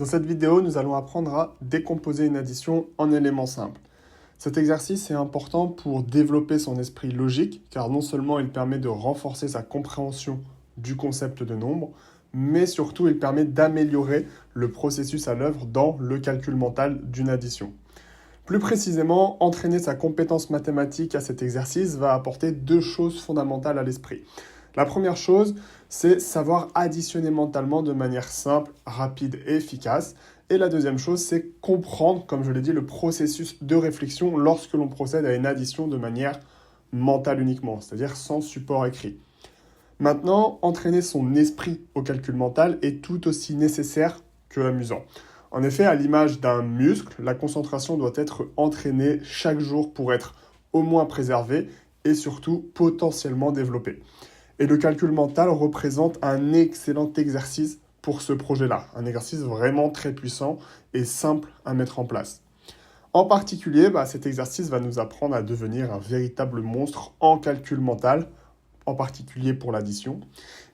Dans cette vidéo, nous allons apprendre à décomposer une addition en éléments simples. Cet exercice est important pour développer son esprit logique, car non seulement il permet de renforcer sa compréhension du concept de nombre, mais surtout il permet d'améliorer le processus à l'œuvre dans le calcul mental d'une addition. Plus précisément, entraîner sa compétence mathématique à cet exercice va apporter deux choses fondamentales à l'esprit. La première chose, c'est savoir additionner mentalement de manière simple, rapide et efficace. Et la deuxième chose, c'est comprendre, comme je l'ai dit, le processus de réflexion lorsque l'on procède à une addition de manière mentale uniquement, c'est-à-dire sans support écrit. Maintenant, entraîner son esprit au calcul mental est tout aussi nécessaire que amusant. En effet, à l'image d'un muscle, la concentration doit être entraînée chaque jour pour être au moins préservée et surtout potentiellement développée. Et le calcul mental représente un excellent exercice pour ce projet-là. Un exercice vraiment très puissant et simple à mettre en place. En particulier, cet exercice va nous apprendre à devenir un véritable monstre en calcul mental, en particulier pour l'addition.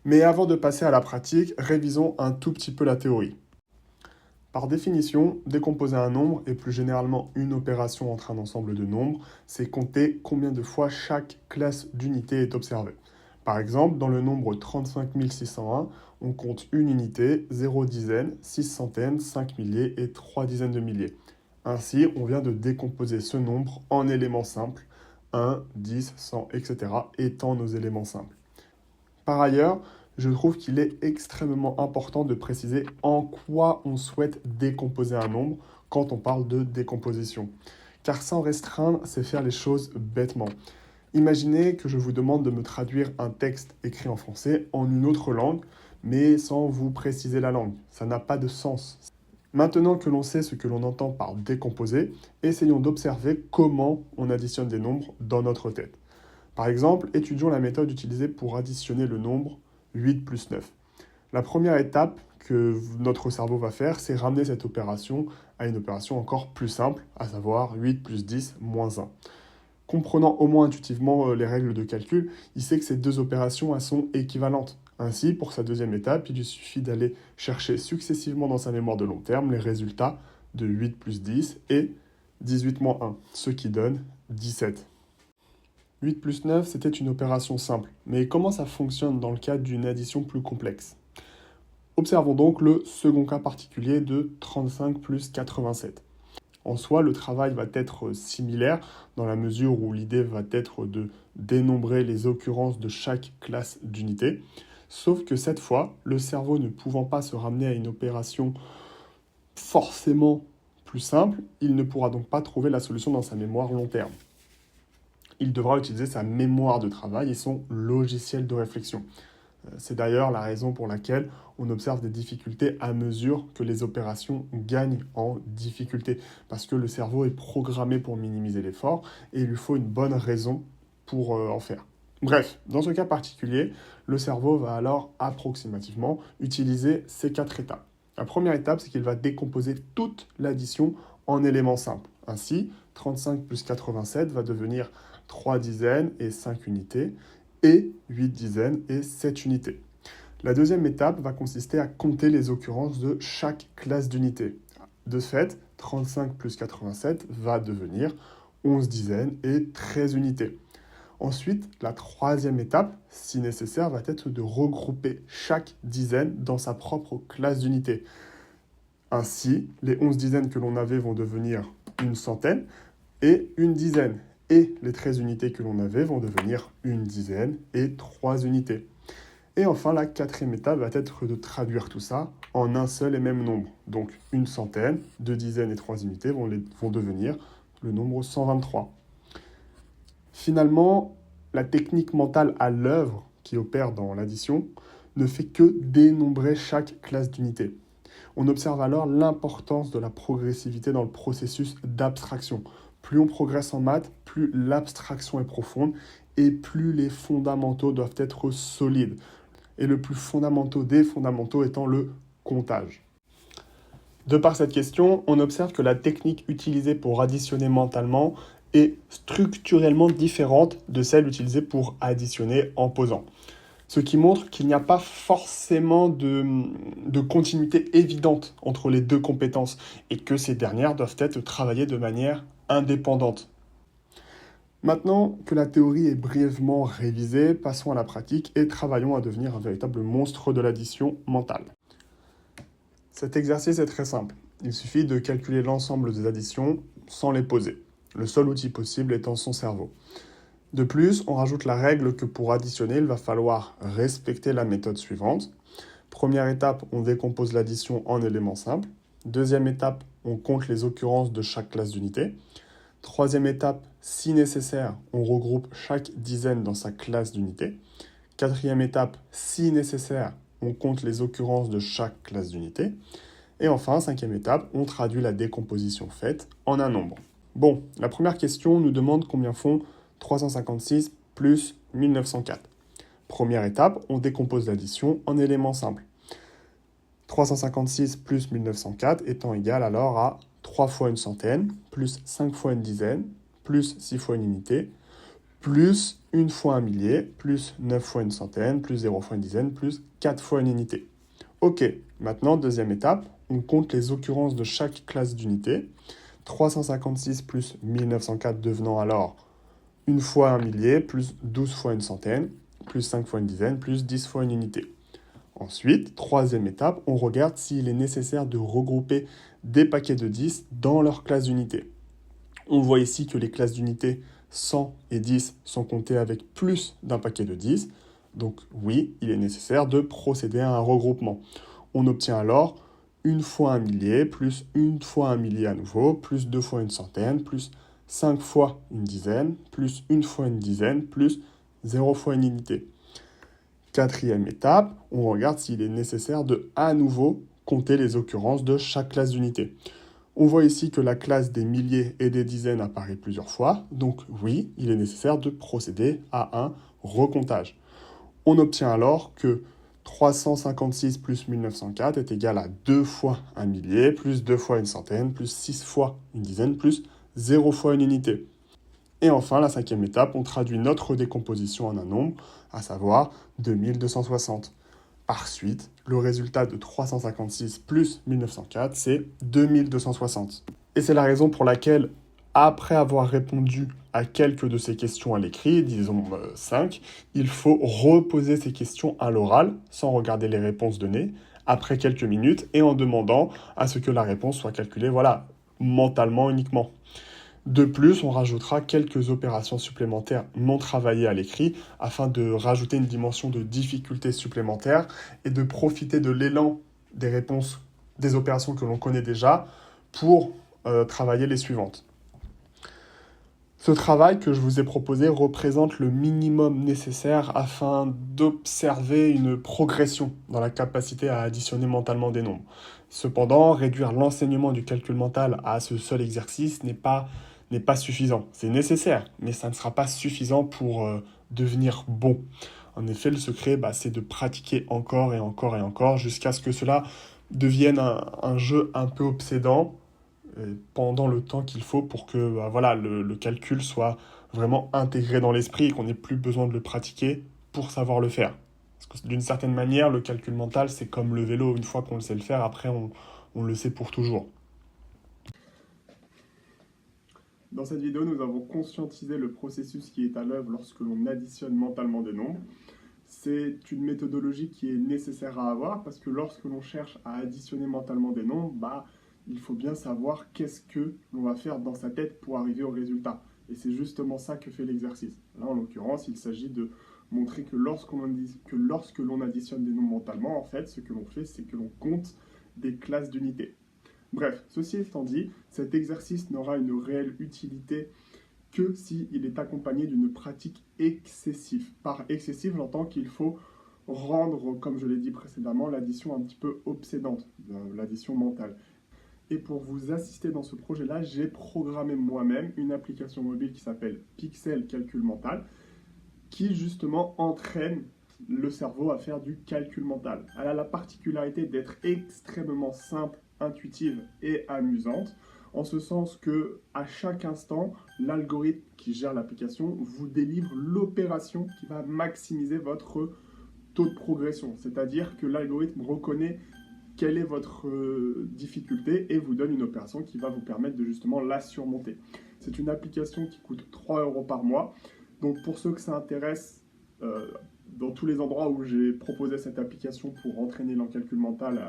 Mais avant de passer à la pratique, révisons un tout petit peu la théorie. Par définition, décomposer un nombre, et plus généralement une opération entre un ensemble de nombres, c'est compter combien de fois chaque classe d'unité est observée. Par exemple, dans le nombre 35 601, on compte une unité, 0 dizaines, 6 centaines, 5 milliers et 3 dizaines de milliers. Ainsi, on vient de décomposer ce nombre en éléments simples, 1, 10, 100, etc. étant nos éléments simples. Par ailleurs, je trouve qu'il est extrêmement important de préciser en quoi on souhaite décomposer un nombre quand on parle de décomposition. Car sans restreindre, c'est faire les choses bêtement. Imaginez que je vous demande de me traduire un texte écrit en français en une autre langue, mais sans vous préciser la langue. Ça n'a pas de sens. Maintenant que l'on sait ce que l'on entend par décomposer, essayons d'observer comment on additionne des nombres dans notre tête. Par exemple, étudions la méthode utilisée pour additionner le nombre 8 plus 9. La première étape que notre cerveau va faire, c'est ramener cette opération à une opération encore plus simple, à savoir 8 plus 10 moins 1. Comprenant au moins intuitivement les règles de calcul, il sait que ces deux opérations elles sont équivalentes. Ainsi, pour sa deuxième étape, il lui suffit d'aller chercher successivement dans sa mémoire de long terme les résultats de 8 plus 10 et 18 moins 1, ce qui donne 17. 8 plus 9, c'était une opération simple. Mais comment ça fonctionne dans le cadre d'une addition plus complexe? Observons donc le second cas particulier de 35 plus 87. En soi, le travail va être similaire dans la mesure où l'idée va être de dénombrer les occurrences de chaque classe d'unité, sauf que cette fois, le cerveau ne pouvant pas se ramener à une opération forcément plus simple, il ne pourra donc pas trouver la solution dans sa mémoire long terme. Il devra utiliser sa mémoire de travail et son logiciel de réflexion. C'est d'ailleurs la raison pour laquelle on observe des difficultés à mesure que les opérations gagnent en difficulté. Parce que le cerveau est programmé pour minimiser l'effort et il lui faut une bonne raison pour en faire. Bref, dans ce cas particulier, le cerveau va alors approximativement utiliser ces 4 étapes. La première étape, c'est qu'il va décomposer toute l'addition en éléments simples. Ainsi, 35 plus 87 va devenir 3 dizaines et 5 unités, et 8 dizaines et 7 unités. La deuxième étape va consister à compter les occurrences de chaque classe d'unité. De ce fait, 35 plus 87 va devenir 11 dizaines et 13 unités. Ensuite, la troisième étape, si nécessaire, va être de regrouper chaque dizaine dans sa propre classe d'unité. Ainsi, les 11 dizaines que l'on avait vont devenir une centaine et une dizaine. Et les 13 unités que l'on avait vont devenir une dizaine et 3 unités. Et enfin, la quatrième étape va être de traduire tout ça en un seul et même nombre. Donc une centaine, 2 dizaines et 3 unités vont devenir le nombre 123. Finalement, la technique mentale à l'œuvre qui opère dans l'addition ne fait que dénombrer chaque classe d'unité. On observe alors l'importance de la progressivité dans le processus d'abstraction. Plus on progresse en maths, plus l'abstraction est profonde et plus les fondamentaux doivent être solides. Et le plus fondamental des fondamentaux étant le comptage. De par cette question, on observe que la technique utilisée pour additionner mentalement est structurellement différente de celle utilisée pour additionner en posant. ce qui montre qu'il n'y a pas forcément de continuité évidente entre les deux compétences et que ces dernières doivent être travaillées de manière indépendante. Maintenant que la théorie est brièvement révisée, passons à la pratique et travaillons à devenir un véritable monstre de l'addition mentale. Cet exercice est très simple. Il suffit de calculer l'ensemble des additions sans les poser, le seul outil possible étant son cerveau. De plus, on rajoute la règle que pour additionner, il va falloir respecter la méthode suivante. Première étape, on décompose l'addition en éléments simples. Deuxième étape, on compte les occurrences de chaque classe d'unité. Troisième étape, si nécessaire, on regroupe chaque dizaine dans sa classe d'unité. Quatrième étape, si nécessaire, on compte les occurrences de chaque classe d'unité. Et enfin, cinquième étape, on traduit la décomposition faite en un nombre. Bon, la première question nous demande combien font 356 plus 1904. Première étape, on décompose l'addition en éléments simples. 356 plus 1904 étant égal alors à 3 fois une centaine, plus 5 fois une dizaine, plus 6 fois une unité, plus 1 fois un millier, plus 9 fois une centaine, plus 0 fois une dizaine, plus 4 fois une unité. Ok, maintenant, deuxième étape, on compte les occurrences de chaque classe d'unité. 356 plus 1904 devenant alors 1 fois un millier, plus 12 fois une centaine, plus 5 fois une dizaine, plus 10 fois une unité. Ensuite, troisième étape, on regarde s'il est nécessaire de regrouper des paquets de 10 dans leur classe d'unité. On voit ici que les classes d'unité 100 et 10 sont comptées avec plus d'un paquet de 10. Donc oui, il est nécessaire de procéder à un regroupement. On obtient alors 1 fois un millier, plus 1 fois un millier à nouveau, plus 2 fois une centaine, plus 5 fois une dizaine, plus 1 fois une dizaine, plus 0 fois une unité. Quatrième étape, on regarde s'il est nécessaire de à nouveau compter les occurrences de chaque classe d'unité. On voit ici que la classe des milliers et des dizaines apparaît plusieurs fois, donc oui, il est nécessaire de procéder à un recomptage. On obtient alors que 356 plus 1904 est égal à 2 fois un millier, plus 2 fois une centaine, plus 6 fois une dizaine, plus 0 fois une unité. Et enfin, la cinquième étape, on traduit notre décomposition en un nombre, à savoir 2260. Par suite, le résultat de 356 plus 1904, c'est 2260. Et c'est la raison pour laquelle, après avoir répondu à quelques de ces questions à l'écrit, disons 5, il faut reposer ces questions à l'oral, sans regarder les réponses données, après quelques minutes, et en demandant à ce que la réponse soit calculée, voilà, mentalement uniquement. De plus, on rajoutera quelques opérations supplémentaires non travaillées à l'écrit afin de rajouter une dimension de difficulté supplémentaire et de profiter de l'élan des réponses des opérations que l'on connaît déjà pour travailler les suivantes. Ce travail que je vous ai proposé représente le minimum nécessaire afin d'observer une progression dans la capacité à additionner mentalement des nombres. Cependant, réduire l'enseignement du calcul mental à ce seul exercice n'est pas suffisant. C'est nécessaire, mais ça ne sera pas suffisant pour devenir bon. En effet, le secret, c'est de pratiquer encore et encore et encore jusqu'à ce que cela devienne un jeu un peu obsédant pendant le temps qu'il faut pour que le calcul soit vraiment intégré dans l'esprit et qu'on n'ait plus besoin de le pratiquer pour savoir le faire. Parce que d'une certaine manière, le calcul mental, c'est comme le vélo, une fois qu'on le sait le faire, après on le sait pour toujours. Dans cette vidéo, nous avons conscientisé le processus qui est à l'œuvre lorsque l'on additionne mentalement des nombres. C'est une méthodologie qui est nécessaire à avoir parce que lorsque l'on cherche à additionner mentalement des nombres, il faut bien savoir qu'est-ce que l'on va faire dans sa tête pour arriver au résultat. Et c'est justement ça que fait l'exercice. Là, en l'occurrence, il s'agit de montrer que lorsque l'on additionne des nombres mentalement, en fait, ce que l'on fait, c'est que l'on compte des classes d'unités. Bref, ceci étant dit, cet exercice n'aura une réelle utilité que s'il est accompagné d'une pratique excessive. Par excessive, j'entends qu'il faut rendre, comme je l'ai dit précédemment, l'addition un petit peu obsédante, l'addition mentale. Et pour vous assister dans ce projet-là, j'ai programmé moi-même une application mobile qui s'appelle Pixel Calcul Mental, qui justement entraîne le cerveau à faire du calcul mental. Elle a la particularité d'être extrêmement simple, intuitive et amusante, en ce sens que à chaque instant, l'algorithme qui gère l'application vous délivre l'opération qui va maximiser votre taux de progression, c'est-à-dire que l'algorithme reconnaît quelle est votre difficulté et vous donne une opération qui va vous permettre de justement la surmonter. C'est une application qui coûte 3 euros par mois. Donc pour ceux que ça intéresse, dans tous les endroits où j'ai proposé cette application pour entraîner l'encalcul mental,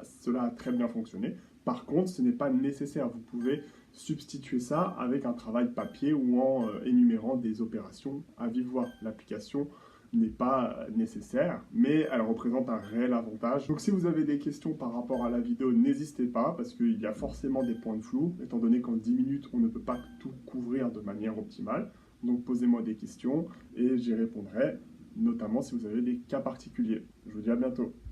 cela a très bien fonctionné. Par contre, ce n'est pas nécessaire. Vous pouvez substituer ça avec un travail papier ou en énumérant des opérations à vive voix. L'application n'est pas nécessaire, mais elle représente un réel avantage. Donc si vous avez des questions par rapport à la vidéo, n'hésitez pas, parce qu'il y a forcément des points de flou, étant donné qu'en 10 minutes, on ne peut pas tout couvrir de manière optimale. Donc posez-moi des questions et j'y répondrai, notamment si vous avez des cas particuliers. Je vous dis à bientôt.